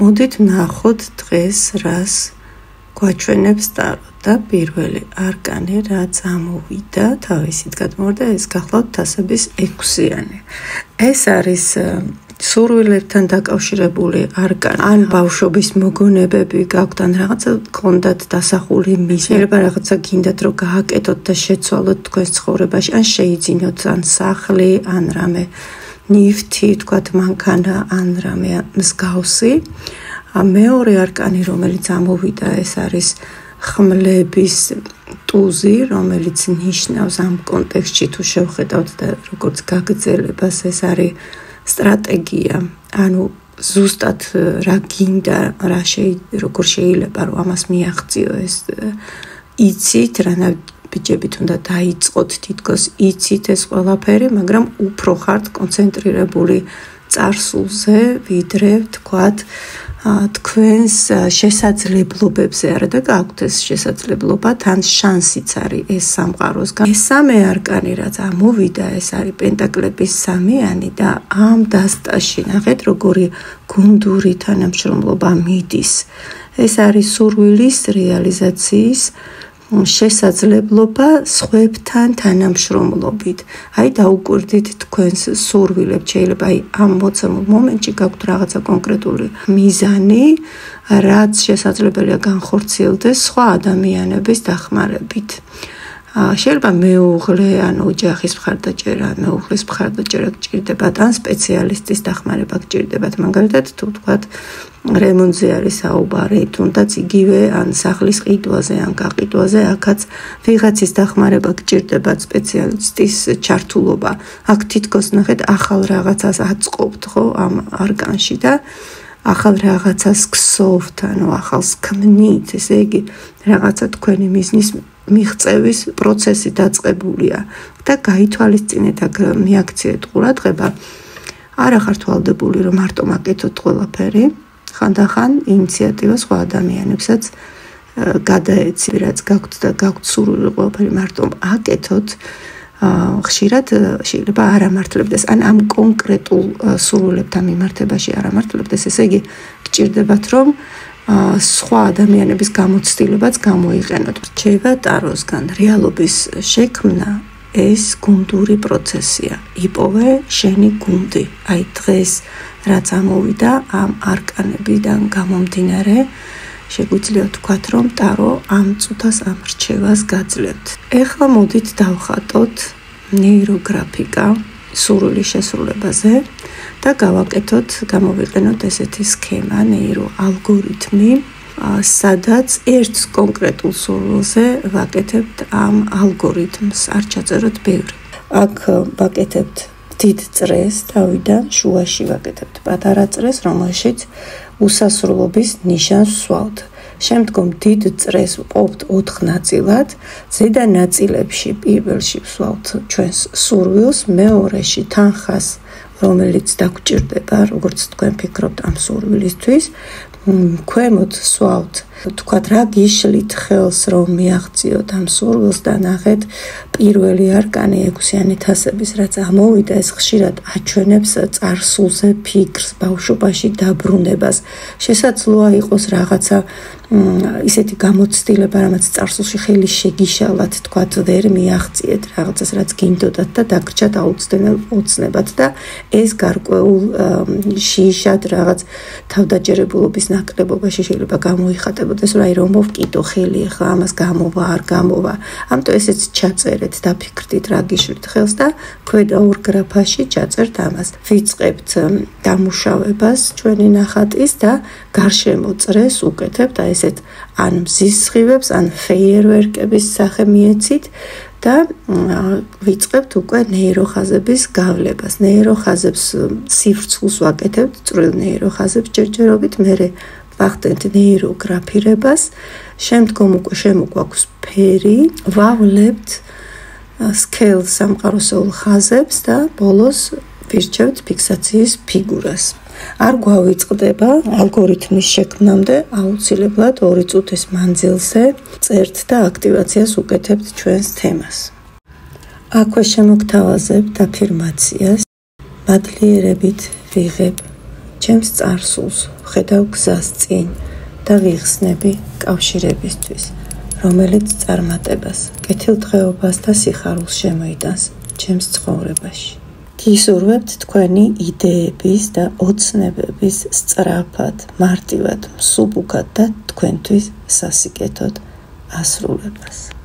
მოდით ვნახოთ დღეს რას გვაჩვენებს ტარო და პირველი არკანი რაც ამოვიდა თავისით გადმოვარდა ეს გახლავთ თასების 6-იანი. ეს არის სურვილებთან დაკავშირებული არკანი. ან ბავშვობის მოგონებები გაქვთ, ან რაღაცა გქონდათ დასახული მიზანი. შეიძლება რაღაცა გინდათ რომ გააკეთოთ და შეცვალოთ თქვენს ცხოვრებაში, ან შეიძინოთ ან სახლი, ან რამე ნივთი, თქვათ მანქანა, ან რამე მსგავსი. მეორე არკანი, რომელიც ამოვიდა, ეს არის ხმლების ტუზი, რომელიც ნიშნავს ამ კონტექსტში თუ შევხედავთ და როგორც გაგრძელებას, ეს არის სტრატეგია, ანუ ზუსტად რა გინდა, როგორ შეიძლება რომ ამას მიაღწიო ეს იცით, რანაირ ბიჭებით უნდა დაიწყოთ თითქოს იცით ეს ყველაფერი, მაგრამ უფრო ხართ კონცენტრირებული წარსულზე, ვიდრე თქვათ თქვენს შესაძლებლობებზე არა და გაქვთ ეს შესაძლებლობა, თან შანსიც არის ეს სამყაროს. მესამე არკანი რაც ამოვიდა, ეს არის პენტაკლების 3-იანი და ამ დასტაში ნახეთ როგორი გუნდური თანამშრომლობა მიდის. ეს არის სურვილის რეალიზაციის შესაძლებლობა სხვებთან თანამშრომლობით. აი დაუკვირდით თქვენს სურვილებს, შეიძლება აი ამ მოცემულ მომენტში გაქვთ რაღაცა კონკრეტული მიზანი, რაც შესაძლებელია განხორციელდეს სხვა ადამიანების დახმარებით. შეიძლება მეუღლე, ან ოჯახის მხარდაჭერა, მეუღლის მხარდაჭერა გჭირდებათ, ან სპეციალისტის დახმარება გჭირდებათ. მაგალითად, თუ თქვათ რემონტზე არის საუბარი, თუნდაც იგივე ან სახლის ყიდვაზე, ან გაყიდვაზე, აქაც ვიღაცის დახმარება გჭირდებათ, სპეციალისტის ჩართულობა. აქ თითქოს ნახეთ, ახალ რაღაცას აწყობთ, ხო, ამ არკანში და ახალ რაღაცას გსოვთ, ანუ ახალს ქმნით, ესე იგი, რაღაცა თქვენი მიზნის მიღწევის პროცესი დაწყებულია და გაითვალისწინეთ აქ მიაქციეთ ყურადღება. არ ახართ ვალდებული რომ მარტო მაკეთოთ ყველაფერი, ხანდახან ინიციატივა სხვა ადამიანებსაც გადაეცი, რაც გაქვთ და გაქვთ სურვილი ყველაფერი მარტო აკეთოთ. ხშირად შეიძლება არ ამართლებდეს, ან ამ კონკრეტულ სურვილებთან მიმართებაში არ ამართლებდეს, ესე იგი გჭირდებათ რომ სხვა ადამიანების გამოცდილებაც გამოიყენოთ. რჩება ტაროსგან რეალობის შექმნა ეს გუნდური პროცესია. იპოვე შენი გუნდი. აი დღეს რაც ამოვიდა ამ არკანებიდან გამომდინარე, შეგვიძლია ვთქვათ რომ ტარო ამ წუთას ამ რჩევას გაძლევთ. ეხლა მოდით დავხატოთ ნეიროგრაფიკა სურვილის შესრულებაზე და გავაკეთოთ, გამოვიყენოთ ესეთი სქემა, ნეიროალგორითმი, სადაც ერთ კონკრეტულ სურვილზე ვაკეთებთ ამ ალგორითმს, არ ჩაწეროთ ბევრი. აქ ვაკეთებთ დიდ წრეს თავიდან, შუაში ვაკეთებთ პატარა წრეს, რომელშიც უსასრულობის ნიშანს ვსვავთ. შემდგომ დიდ წრეს ვყოფთ 4 ნაწილად, ზედა ნაწილებში პირველში ვსვავთ ჩვენს სურვილს, მეორეში თანხას, რომელიც დაგჭირდება, როგორც თქვენ ფიქრობთ ამ სურვილისთვის, ქვემოთ ვსვავთ, თქვათ რა გიშლით ხელს რომ მიაღწიოთ ამ სურვილს და ნახეთ პირველი არკანი 6-იანი თასების რაც ამოვიდა, ეს ხშირად აჩვენებს წარსულზე ფიქრს, ბავშვობაში დაბრუნებას. შესაძლოა იყოს რაღაცა ისეთი გამოცდილება, რამაც წარსულში ხელი შეგიშალათ, თქვათ ვერ მიაღწიეთ რაღაცას, რაც გინდოდათ და დაგრჩათ აუცნებად და ეს გარკვეულ შიშად რაღაც თავდაჯერებულობის ნაკლებობაში შეიძლება გამოიხატებოდეს, რომ აი რომ მოვკიდო ხელი, ახლა ამას გამოვა, არ გამოვა. ამიტომ ესეც ჩაწერეთ, დაფიქრდით რა გიშლით ხელს და ქვედა ორ გრაფაში ჩაწერთ ამას. ვიწყებთ დამუშავებას ჩვენი ნახატის და გარშემო წრეს უკეთებთ აი ესეთ ან მზის სხივებს, ან ფეიერვერკების სახე მიეცით და ვიწყებთ უკვე ნეიროხაზების გავლებას. ნეიროხაზებს სივრცულს ვაკეთებთ, წვრილ ნეიროხაზებს ჯერჯერობით, მერე ვახდენთ ნეიროგრაფირებას, შემდგომ უკვე შემოგვაქვს ფერი, ვავლებთ სქელ სამყაროსეულ ხაზებს და ბოლოს ვირჩევთ ფიქსაციის ფიგურას. არ გვავიწყდება ალგორითმის შექმნამდე, აუცილებლად 2 წუთის მანძილზე წერთ და აქტივაციას უკეთებთ ჩვენს თემას. აქვე შემოგთავაზებთ აფირმაციას. მადლიერებით ვიღებ ჩემს წარსულს, ხედავ გზას წინ და ვიხსნები კავშირებისთვის, რომელიც წარმატებას, კეთილდღეობას და სიხარულს შემოიტანს ჩემს ცხოვრებაში. გისურვებთ თქვენი იდეების და ოცნებების სწრაფად, მარტივად, მსუბუქად და თქვენთვის სასიკეთოდ ასრულებას.